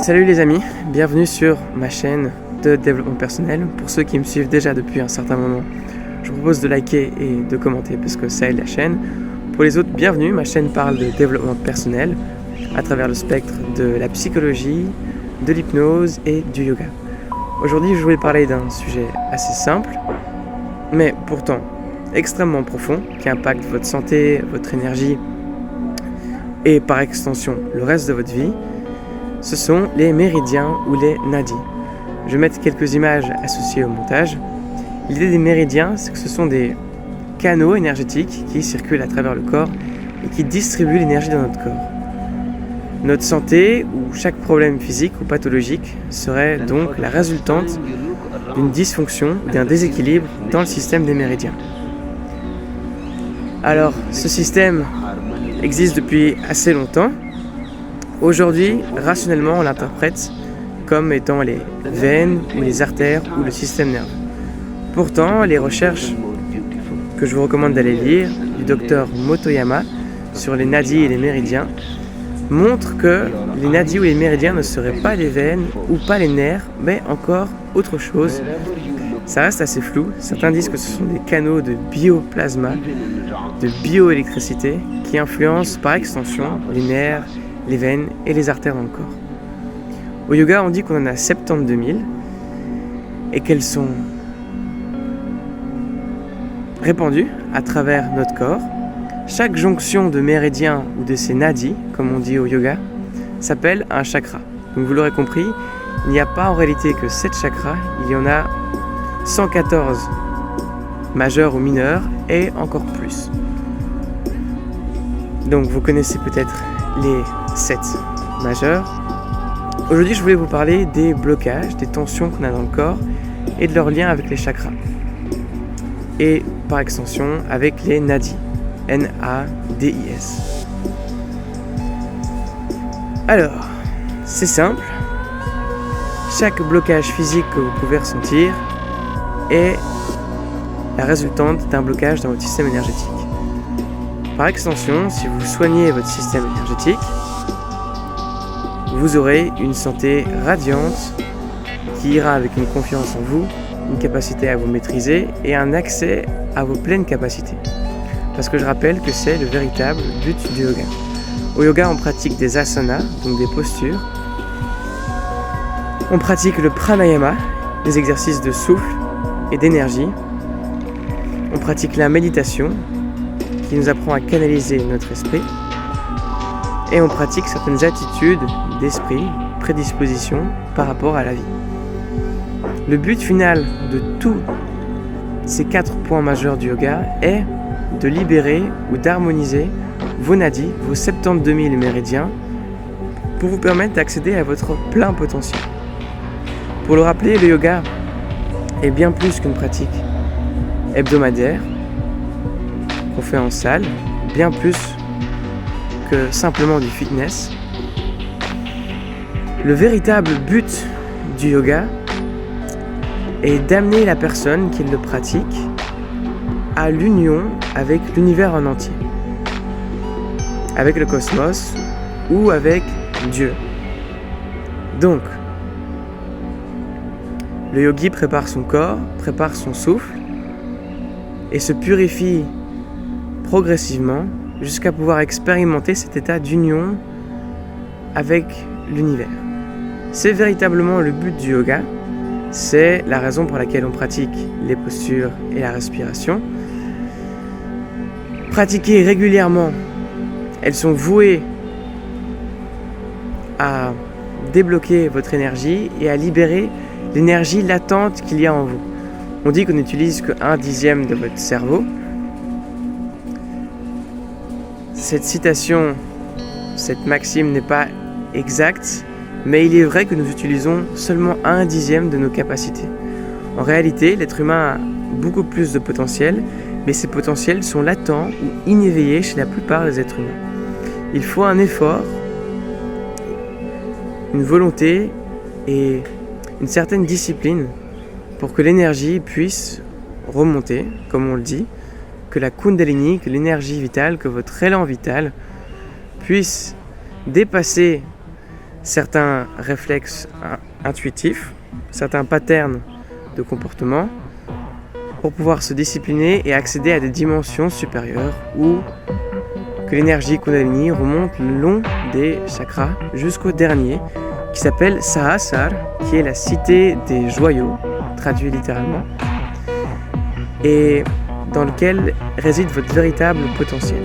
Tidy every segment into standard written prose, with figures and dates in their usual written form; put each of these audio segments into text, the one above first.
Salut les amis, bienvenue sur ma chaîne de développement personnel. Pour ceux qui me suivent déjà depuis un certain moment, je vous propose de liker et de commenter parce que ça aide la chaîne. Pour les autres, bienvenue, ma chaîne parle de développement personnel à travers le spectre de la psychologie, de l'hypnose et du yoga. Aujourd'hui, je voulais parler d'un sujet assez simple, mais pourtant extrêmement profond, qui impacte votre santé, votre énergie et par extension le reste de votre vie. Ce sont les méridiens ou les nadis. Je vais mettre quelques images associées au montage. L'idée des méridiens, c'est que ce sont des canaux énergétiques qui circulent à travers le corps et qui distribuent l'énergie dans notre corps. Notre santé ou chaque problème physique ou pathologique serait donc la résultante d'une dysfonction ou d'un déséquilibre dans le système des méridiens. Alors, ce système existe depuis assez longtemps. Aujourd'hui, rationnellement, on l'interprète comme étant les veines ou les artères ou le système nerveux. Pourtant, les recherches que je vous recommande d'aller lire du docteur Motoyama sur les nadis et les méridiens montrent que les nadis ou les méridiens ne seraient pas les veines ou pas les nerfs, mais encore autre chose. Ça reste assez flou. Certains disent que ce sont des canaux de bioplasma, de bioélectricité, qui influencent par extension les nerfs, les veines et les artères dans le corps. Au yoga, on dit qu'on en a 72 000 et qu'elles sont répandues à travers notre corps. Chaque jonction de méridien ou de ces nadis, comme on dit au yoga, s'appelle un chakra. Donc vous l'aurez compris, il n'y a pas en réalité que 7 chakras, il y en a 114 majeurs ou mineurs et encore plus. Donc vous connaissez peut-être les 7 majeurs. Aujourd'hui, je voulais vous parler des blocages, des tensions qu'on a dans le corps et de leur lien avec les chakras. Et par extension, avec les nadis. N-A-D-I-S. Alors, c'est simple. Chaque blocage physique que vous pouvez ressentir est la résultante d'un blocage dans votre système énergétique. Par extension, si vous soignez votre système énergétique, vous aurez une santé radiante qui ira avec une confiance en vous, une capacité à vous maîtriser et un accès à vos pleines capacités. Parce que je rappelle que c'est le véritable but du yoga. Au yoga, on pratique des asanas, donc des postures. On pratique le pranayama, des exercices de souffle et d'énergie. On pratique la méditation, qui nous apprend à canaliser notre esprit. Et on pratique certaines attitudes d'esprit, prédispositions par rapport à la vie. Le but final de tous ces 4 points majeurs du yoga est de libérer ou d'harmoniser vos nadis, vos 72 000 méridiens, pour vous permettre d'accéder à votre plein potentiel. Pour le rappeler, le yoga est bien plus qu'une pratique hebdomadaire qu'on fait en salle, bien plus que simplement du fitness. Le véritable but du yoga est d'amener la personne qui le pratique à l'union avec l'univers en entier, avec le cosmos ou avec Dieu. Donc, le yogi prépare son corps, prépare son souffle et se purifie progressivement jusqu'à pouvoir expérimenter cet état d'union avec l'univers. C'est véritablement le but du yoga. C'est la raison pour laquelle on pratique les postures et la respiration. Pratiquées régulièrement, elles sont vouées à débloquer votre énergie et à libérer l'énergie latente qu'il y a en vous. On dit qu'on n'utilise que 1/10 de votre cerveau. Cette citation, cette maxime n'est pas exacte, mais il est vrai que nous utilisons seulement 1/10 de nos capacités. En réalité, l'être humain a beaucoup plus de potentiel, mais ces potentiels sont latents ou inéveillés chez la plupart des êtres humains. Il faut un effort, une volonté et une certaine discipline pour que l'énergie puisse remonter, comme on le dit, que la Kundalini, que l'énergie vitale, que votre élan vital puisse dépasser certains réflexes intuitifs, certains patterns de comportement pour pouvoir se discipliner et accéder à des dimensions supérieures où que l'énergie Kundalini remonte le long des chakras jusqu'au dernier qui s'appelle Sahasrara, qui est la cité des joyaux, traduit littéralement, et dans lequel réside votre véritable potentiel.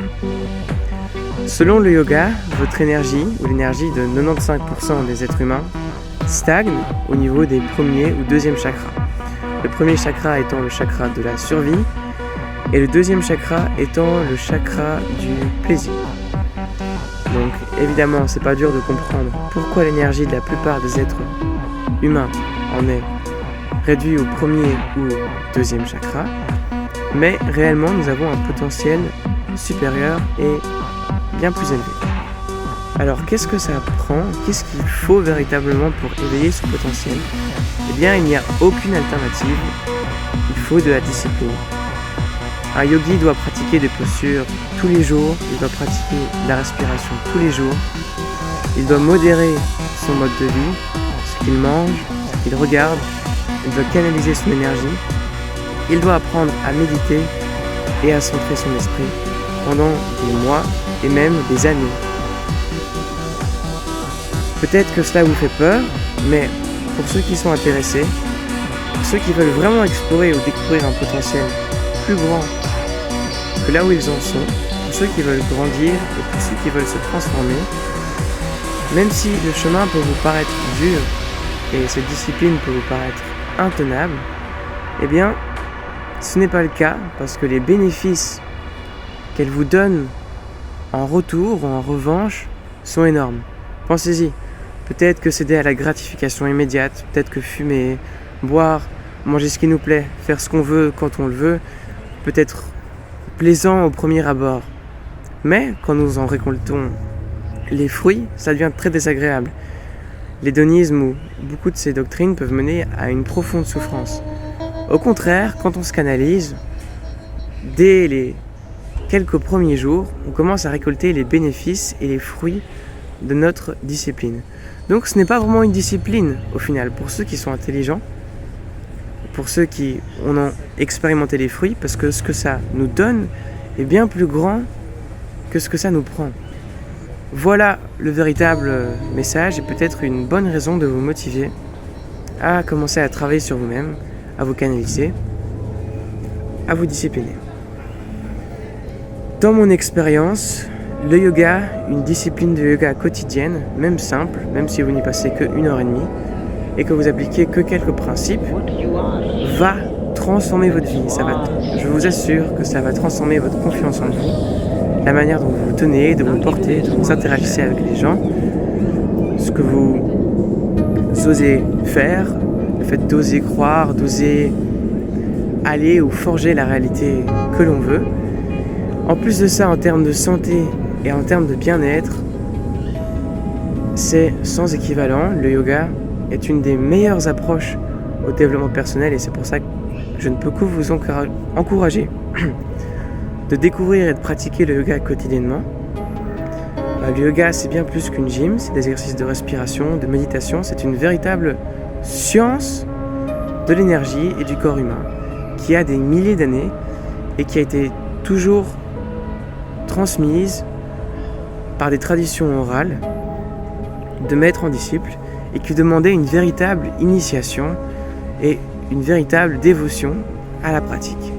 Selon le yoga, votre énergie, ou l'énergie de 95% des êtres humains, stagne au niveau des premiers ou deuxième chakras. Le premier chakra étant le chakra de la survie, et le deuxième chakra étant le chakra du plaisir. Donc évidemment, c'est pas dur de comprendre pourquoi l'énergie de la plupart des êtres humains en est réduite au premier ou au deuxième chakra, mais réellement nous avons un potentiel supérieur et bien plus élevé. Alors qu'est-ce que ça prend? Qu'est-ce qu'il faut véritablement pour éveiller ce potentiel? Eh bien, il n'y a aucune alternative, il faut de la discipline. Un yogi doit pratiquer des postures tous les jours, il doit pratiquer la respiration tous les jours, il doit modérer son mode de vie, ce qu'il mange, ce qu'il regarde, il doit canaliser son énergie, il doit apprendre à méditer et à centrer son esprit pendant des mois et même des années. Peut-être que cela vous fait peur, mais pour ceux qui sont intéressés, pour ceux qui veulent vraiment explorer ou découvrir un potentiel plus grand que là où ils en sont, pour ceux qui veulent grandir et pour ceux qui veulent se transformer, même si le chemin peut vous paraître dur et cette discipline peut vous paraître intenable, eh bien, ce n'est pas le cas parce que les bénéfices qu'elle vous donne en retour ou en revanche sont énormes. Pensez-y, peut-être que céder à la gratification immédiate, peut-être que fumer, boire, manger ce qui nous plaît, faire ce qu'on veut quand on le veut, peut être plaisant au premier abord. Mais quand nous en récoltons les fruits, ça devient très désagréable. L'hédonisme ou beaucoup de ces doctrines peuvent mener à une profonde souffrance. Au contraire, quand on se canalise, dès les quelques premiers jours, on commence à récolter les bénéfices et les fruits de notre discipline. Donc ce n'est pas vraiment une discipline au final, pour ceux qui sont intelligents, pour ceux qui ont expérimenté les fruits, parce que ce que ça nous donne est bien plus grand que ce que ça nous prend. Voilà le véritable message et peut-être une bonne raison de vous motiver à commencer à travailler sur vous-même, à vous canaliser, à vous discipliner. Dans mon expérience, le yoga, une discipline de yoga quotidienne, même simple, même si vous n'y passez que 1h30 et que vous appliquez que quelques principes, va transformer votre vie. Je vous assure que ça va transformer votre confiance en vous, la manière dont vous vous tenez, dont vous portez, dont vous interagissez avec les gens, ce que vous osez faire, le fait d'oser croire, d'oser aller ou forger la réalité que l'on veut. En plus de ça, en termes de santé et en termes de bien-être, c'est sans équivalent. Le yoga est une des meilleures approches au développement personnel et c'est pour ça que je ne peux que vous encourager de découvrir et de pratiquer le yoga quotidiennement. Le yoga, c'est bien plus qu'une gym, c'est des exercices de respiration, de méditation, c'est une véritable science de l'énergie et du corps humain qui a des milliers d'années et qui a été toujours transmise par des traditions orales de maîtres en disciples et qui demandait une véritable initiation et une véritable dévotion à la pratique.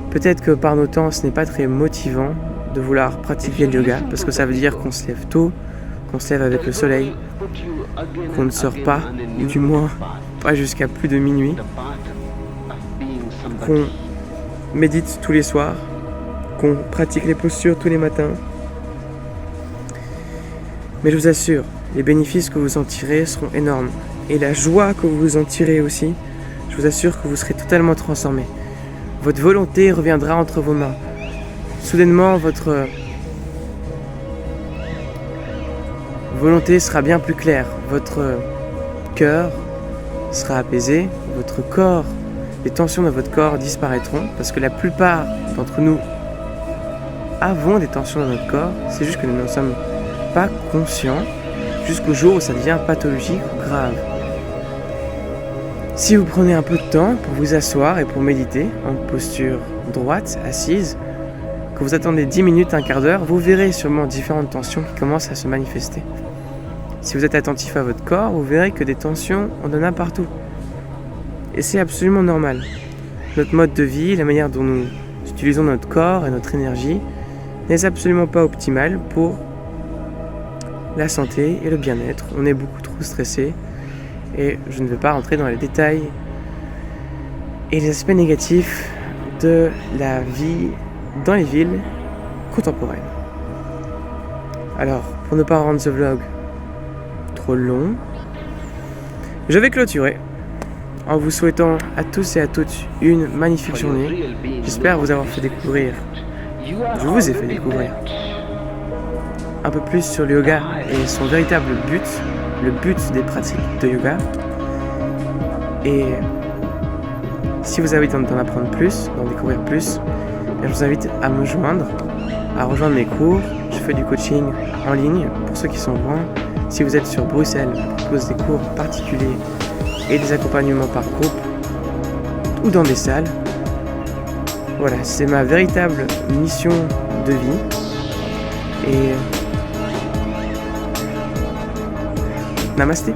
Peut-être que par nos temps, ce n'est pas très motivant de vouloir pratiquer le yoga parce que ça veut dire qu'on se lève tôt, qu'on se lève avec le soleil, qu'on ne sort pas, ou du moins pas jusqu'à plus de minuit, qu'on médite tous les soirs, qu'on pratique les postures tous les matins. Mais je vous assure, les bénéfices que vous en tirez seront énormes. Et la joie que vous en tirez aussi, je vous assure que vous serez totalement transformé. Votre volonté reviendra entre vos mains. Soudainement, votre volonté sera bien plus claire. Votre cœur sera apaisé, votre corps les tensions dans votre corps disparaîtront, parce que la plupart d'entre nous avons des tensions dans notre corps, c'est juste que nous n'en sommes pas conscients, jusqu'au jour où ça devient pathologique ou grave. Si vous prenez un peu de temps pour vous asseoir et pour méditer en posture droite, assise, que vous attendez 10 minutes, un quart d'heure, vous verrez sûrement différentes tensions qui commencent à se manifester. Si vous êtes attentif à votre corps, vous verrez que des tensions, on en a partout. Et c'est absolument normal. Notre mode de vie, la manière dont nous utilisons notre corps et notre énergie n'est absolument pas optimale pour la santé et le bien-être. On est beaucoup trop stressé et je ne vais pas rentrer dans les détails et les aspects négatifs de la vie dans les villes contemporaines. Alors, pour ne pas rendre ce vlog trop long, je vais clôturer en vous souhaitant à tous et à toutes une magnifique journée. J'espère vous avoir fait découvrir, je vous ai fait découvrir un peu plus sur le yoga et son véritable but, le but des pratiques de yoga. Et si vous avez envie d'en apprendre plus, d'en découvrir plus, je vous invite à me joindre, à rejoindre mes cours. Je fais du coaching en ligne pour ceux qui sont loin. Si vous êtes sur Bruxelles, je propose des cours particuliers et des accompagnements par groupe ou dans des salles. Voilà, c'est ma véritable mission de vie. Et Namasté.